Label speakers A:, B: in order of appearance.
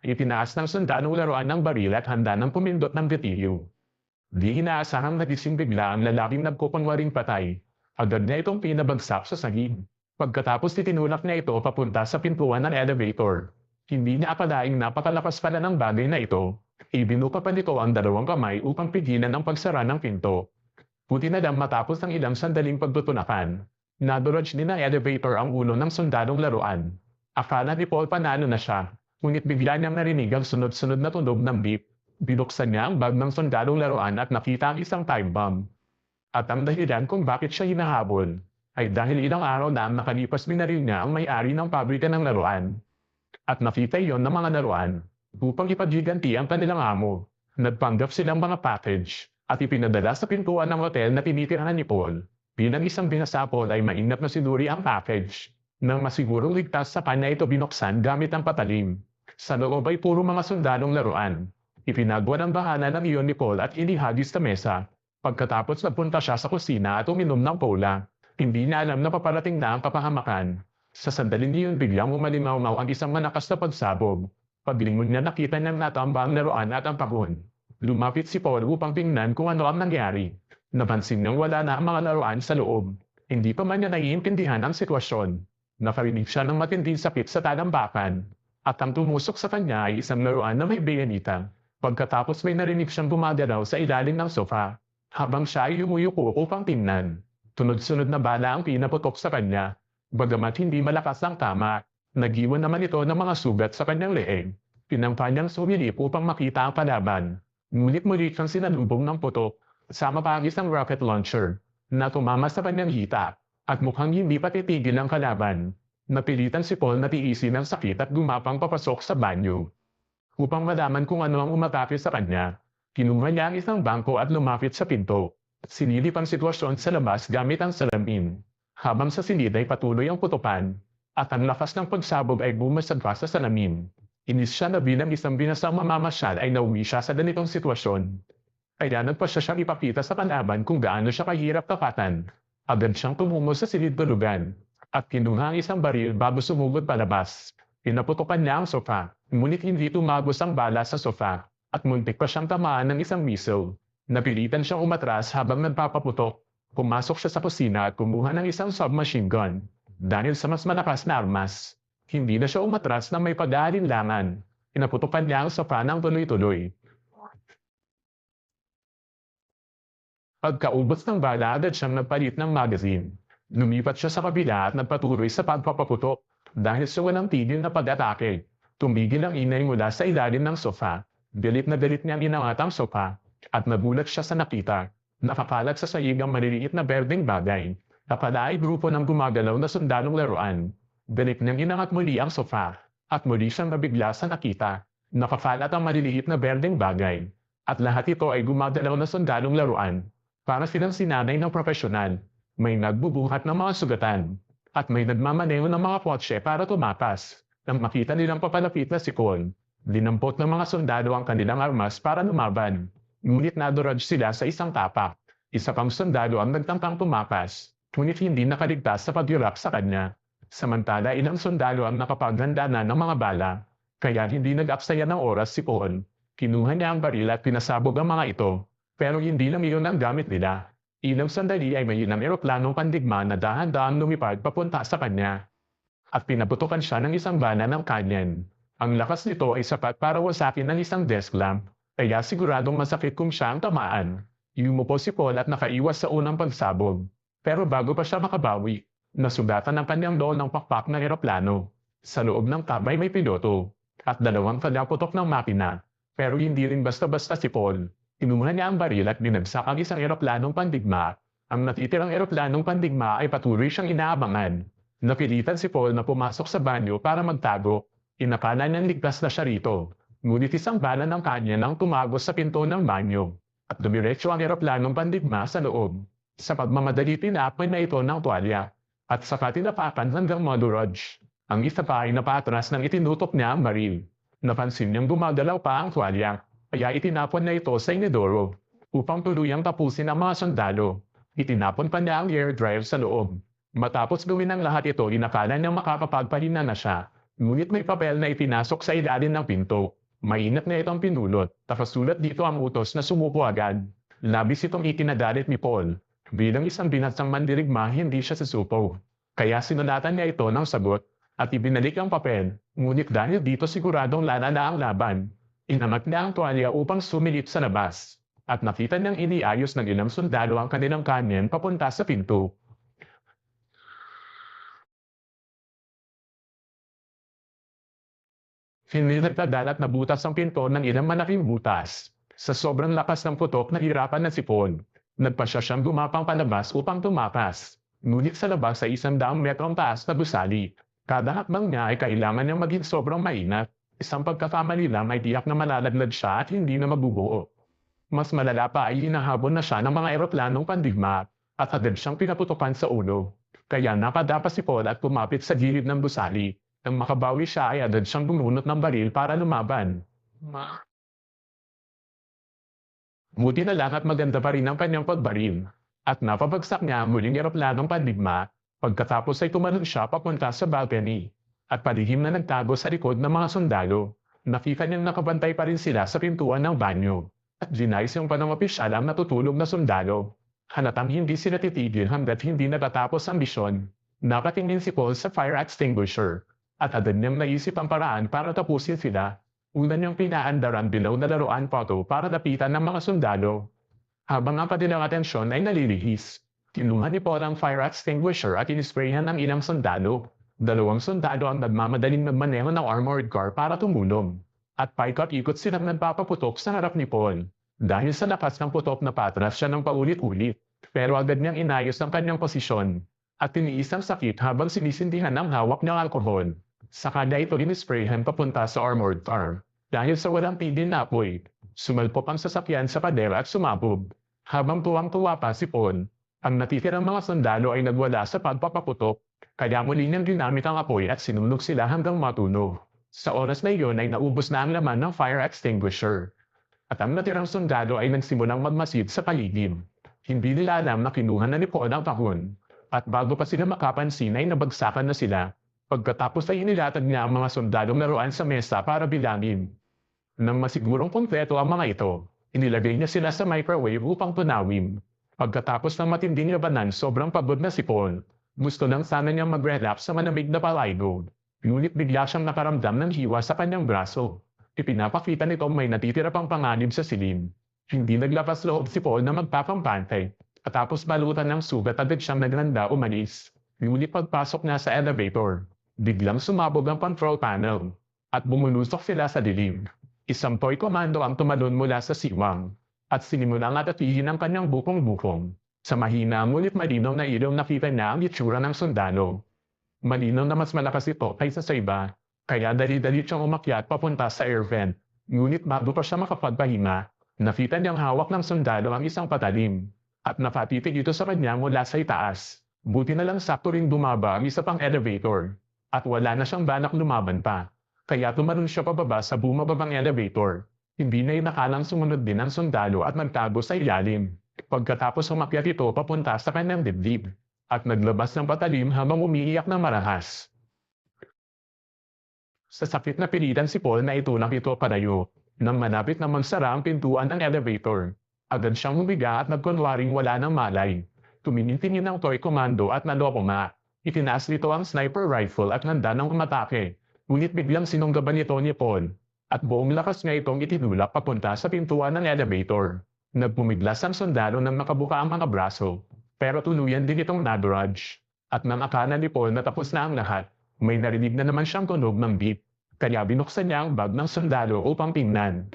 A: Itinaas ng sundalong laruan ng baril at handa ng pumindot ng gatilyo. Di inaasahang nagising bigla ang lalaking nagkukunwaring patay. Agad na itong pinabagsak sa saging. Pagkatapos itinulak niya ito papunta sa pintuan ng elevator. Hindi niya akalaing napakalakas pala ng bagay na ito. Ibinuka pa nito ang dalawang kamay upang pigilan ang pagsara ng pinto. Buti na lang matapos ng ilang sandaling pagtutunakan. Naduraj ni na elevator ang ulo ng sundalong laruan. Akala ni Paul panalo na siya, ngunit bigla niyang narinig ang sunod-sunod na tunog ng beep. Binuksan niya ang bag ng sundalong laruan at nakita ang isang time bomb. At ang dahilan kung bakit siya hinahabol ay dahil ilang araw na ang nakalipas binaril niya ang may-ari ng pabrika ng laruan. At nakita iyon ng mga laruan upang ipaghiganti ang kanilang amo. Nagpanggap silang mga package at ipinadala sa pintuan ng hotel na tinitirahan ni Paul. Bilang isang binasapol ay maingat na sinuri ang package. Nang masigurong ligtas sa kanya ito binuksan gamit ang patalim. Sa loob ay puro mga sundalong laruan. Ipinagwa ng bahana ng iyon ni Paul at inihagis sa mesa. Pagkatapos nagpunta siya sa kusina at uminom ng cola. Hindi niya alam na paparating na ang kapahamakan. Sa sandaling iyon biglang umalimaw-maw ang isang malakas na pagsabog. Paglingon niya nakita niyang natamba ang laruan at ang pahon. Lumapit si Paul upang tingnan kung ano ang nangyari. Napansin niyang wala na ang mga laruan sa loob. Hindi pa man niya naiintindihan ang sitwasyon. Nakarinig siya ng matinding sakit sa talambakan. At ang tumusok sa kanya ay isang laruan na may bayanita. Pagkatapos may narinig siyang gumagalaw sa ilalim ng sofa. Habang siya ay umuyuko upang tingnan. Tunod-sunod na bala ang pinaputok sa kanya. Bagamat hindi malakas ang tama, nag-iwan naman ito ng mga sugat sa kanyang leeg. Pinampa niyang sumilip upang makita ang kalaban. Ngunit muli siyang sinalubong ng putok, kasama pa ang isang rocket launcher, na tumama sa kanyang hita, at mukhang hindi pa titigil ang kalaban. Napilitan si Paul na tiisin ang sakit at gumapang papasok sa banyo. Upang malaman kung ano ang umatake sa kanya, kinuha niya ang isang bangko at lumapit sa pinto. Sinilip ang sitwasyon sa labas gamit ang salamin. Habang sa silid ay patuloy ang putukan, at ang lakas ng pagsabog ay bumasag pa sa salamin. Inis siya na bilang isang binasang mamamasyal ay nauwi siya sa ganitong sitwasyon. Kaya nagpasya siyang ipakita sa kalaban kung gaano siya kahirap tapatan. Agad siyang tumungo sa silid tulugan, at kinuha ang isang baril bago sumugod palabas. Pinaputukan niya ang sofa, ngunit hindi tumagos ang bala sa sofa, at muntik pa siyang tamaan ng isang missile. Napilitan siyang umatras habang nagpapaputok. Pumasok siya sa kusina at kumuha ng isang submachine gun. Dahil sa mas malakas na armas, hindi na siya umatras na may pag-aalinlangan. Pinaputukan niya ang sofa ng tuloy-tuloy. Pagkaubos ng bala agad siyang nagpalit ng magazine. Lumipat siya sa kabila at nagpatuloy sa pagpapaputok. Dahil sa walang tigil na pag-atake, tumigil ang ingay mula sa ilalim ng sofa. Galit na galit niyang inangat ang sofa at nagulat siya sa nakita. Nakakalat sa sahig ang maliliit na berdeng bagay. Kapala ay grupo ng gumagalaw na sundalong laruan. Galit niyang inangat muli ang sofa at muli siyang nabigla sa nakita. Nakakalat ang maliliit na berdeng bagay. At lahat ito ay gumagalaw na sundalong laruan. Para silang sinanay ng profesional. May nagbubuhat ng mga sugatan. At may nagmamaneho ng mga kotse para tumakas. Nang makita nilang papalapit na si Cole, dinampot ng mga sundalo ang kanilang armas para lumaban. Ngunit naduraj sila sa isang tapak. Isa pang sundalo ang nagtangkang tumakas, ngunit hindi nakaligtas sa pagyulak sa kanya. Samantala ilang sundalo ang nakapaghanda na ng mga bala, kaya hindi nag-aksaya ng oras si Paul. Kinuha niya ang baril at pinasabog ang mga ito, pero hindi lang iyon ang gamit nila. Ilang sandali ay may ilang eroplanong pandigma na dahan-dahan lumipad papunta sa kanya. At pinaputukan siya ng isang bala ng kanyan. Ang lakas nito ay sapat para wasakin ng isang desk lamp. Kaya siguradong masakit kung siya ang tamaan. Yumupo si Paul at nakaiwas sa unang pagsabog. Pero bago pa siya makabawi, nasugatan ang kanyang loob ng pakpak ng eroplano. Sa loob ng tabay may piloto, at dalawang talaputok ng makina. Pero hindi rin basta-basta si Paul. Kinuha niya ang baril at binagsak ang isang eroplanong pandigma. Ang natitirang eroplanong pandigma ay patuloy siyang inaabangan. Napilitan si Paul na pumasok sa banyo para magtago. Inakala niyang ligtas na siya rito. Ngunit isang bala ng kanya nang tumagos sa pinto ng banyo at dumiretso ang eroplanong pandigma sa loob. Sa pagmamadali tinapon na ito ng tuwalya at saka tinapakan hanggang maduraj. Ang isa pa ay napatras nang itinutok niya ang baril. Napansin niyang gumagalaw pa ang tuwalya, kaya itinapon na ito sa inodoro upang tuluyang tapusin ang mga sundalo. Itinapon pa niya ang air drive sa loob. Matapos gawin ang lahat ito, inakala niyang makakapagpahinga na siya. Ngunit may papel na ipinasok sa ilalim ng pinto. Mainat na itong pinulot, tapos sulat dito ang utos na sumuko agad. Labis itong ikinadalit ni Paul. Bilang isang binansang mandirigma, hindi siya susupo. Kaya sinulatan niya ito ng sagot at ibinalik ang papel. Ngunit dahil dito siguradong lalala ang laban, inamak niya ang tuwalya upang sumilip sa labas. At nakita niyang iniayos ng ilang sundalo ang kanilang kanyen papunta sa pinto. Hinilagdadan at nabutas ang pinto ng ilang malaking butas. Sa sobrang lakas ng putok, nahirapan na si Paul. Nagpasya siyang gumapang palabas upang tumakas. Ngunit sa labas ay 100 metro ang taas na gusali. Kada hakbang niya ay kailangan niyang maging sobrang mainat. Isang pagkakamali lang ay tiyak na malalaglag siya at hindi na mabubuo. Mas malala pa ay hinahabol na siya ng mga eroplanong pandigma at agad siyang pinaputukan sa ulo. Kaya nakadapa si Paul at kumapit sa gilid ng gusali. Nang makabawi siya ay agad siyang bumunot ng baril para lumaban. Buti na lang at maganda pa rin ang kanyang pagbaril. At napabagsak niya ang muling eroplanong pandigma. Pagkatapos ay tumalon siya papunta sa balcony. At palihim na nagtago sa likod ng mga sundalo. Nakita niyang nakabantay pa rin sila sa pintuan ng banyo. At ginayos yung panangopisyal ang natutulog na sundalo. Halatang hindi sila titigil hanggat hindi natatapos ang misyon. Nakatingin si Paul sa fire extinguisher. At agad niyang naisip ang paraan para tapusin sila. Una niyang pinaandaran bilaw na laruan photo para lapitan ng mga sundalo. Habang ang kanilang atensyon ay nalilihis, kinuha ni Paul ang fire extinguisher at inisprayan ng ilang sundalo. 2 sundalo ang nagmamadaling magmaneho ng armored car para tumulong. At paikot-ikot silang nagpapaputok sa harap ni Paul. Dahil sa lakas ng putok na patras siya ng paulit-ulit. Pero agad niyang inayos ang kanyang posisyon. At tiniis ang sakit habang sinisindihan ng hawak ng alkohol. Saka niya ito inisprayhan papunta sa armored car. Dahil sa walang tigil na apoy, sumalpok ang sasakyan sa padera at sumabog. Habang tuwang-tuwa pa si Paul, ang natitirang mga sundalo ay nagwala sa pagpapaputok, kaya muli niyang ginamit ang apoy at sinunog sila hanggang matunog. Sa oras na iyon ay naubos na ang laman ng fire extinguisher. At ang natirang sundalo ay nagsimulang magmasid sa paligid. Hindi nila alam na kinuha na ni Paul ang kahon. At bago pa sila makapansin ay nabagsakan na sila. Pagkatapos ay inilatag niya ang mga sundalong laruan sa mesa para bilangin. Nang masigurong kumpleto ang mga ito, inilagay niya sila sa microwave upang tunawin. Pagkatapos ng matinding labanan, sobrang pagod na si Paul. Gusto lang sana niyang mag-relax sa malamig na palaygod. Ngunit bigla siyang nakaramdam ng hiwa sa kanyang braso. Ipinapakita nito may natitira pang panganib sa silim. Hindi naglapas loob si Paul na magpapampantay. Katapos balutan ng sugat agad siyang naglanda umalis. Ngunit pagpasok niya sa elevator, biglang sumabog ang control panel. At bumulusok sila sa dilim. Isang toy komando ang tumalon mula sa siwang. At sinimulang atatihin ang kanyang bukong-bukong. Sa mahina ngunit malinaw na ilaw nakita niya ang itsura ng sundalo. Malinaw na mas malakas ito kaysa sa iba. Kaya dali-dali siyang umakyat papunta sa air vent. Ngunit bago pa siya makapagpahinga, nakita niyang hawak ng sundalo ang isang patalim. At napatitig ito sa kanya mula sa itaas. Buti na lang sakto ring dumaba ang isa pang elevator. At wala na siyang balak lumaban pa. Kaya tumalon siya pababa sa bumababang elevator. Hindi na inakalang sumunod din ang sundalo at nagtago sa ilalim. Pagkatapos umakyat ito papunta sa kanyang dibdib. At naglabas ng patalim habang umiiyak ng marahas. Sa sakit na pilitan si Paul na itulak ito palayo. Nang malapit na magsara ang pintuan ng elevator, agad siyang humiga at nagkunwaring wala ng malay. Tumingin-tingin ang toy komando at naloko nga. Itinaas nito ang sniper rifle at handa ng umatake. Ngunit biglang sinunggaban nito ni Paul. At buong lakas niya itong itinulak papunta sa pintuan ng elevator. Nagpumiglas ang sundalo nang makabuka ang mga braso. Pero tuluyan din itong nadurage. At nang akala ni Paul na tapos na ang lahat, may narinig na naman siyang tunog ng beep. Kaya binuksan niya ang bag ng sundalo upang tingnan.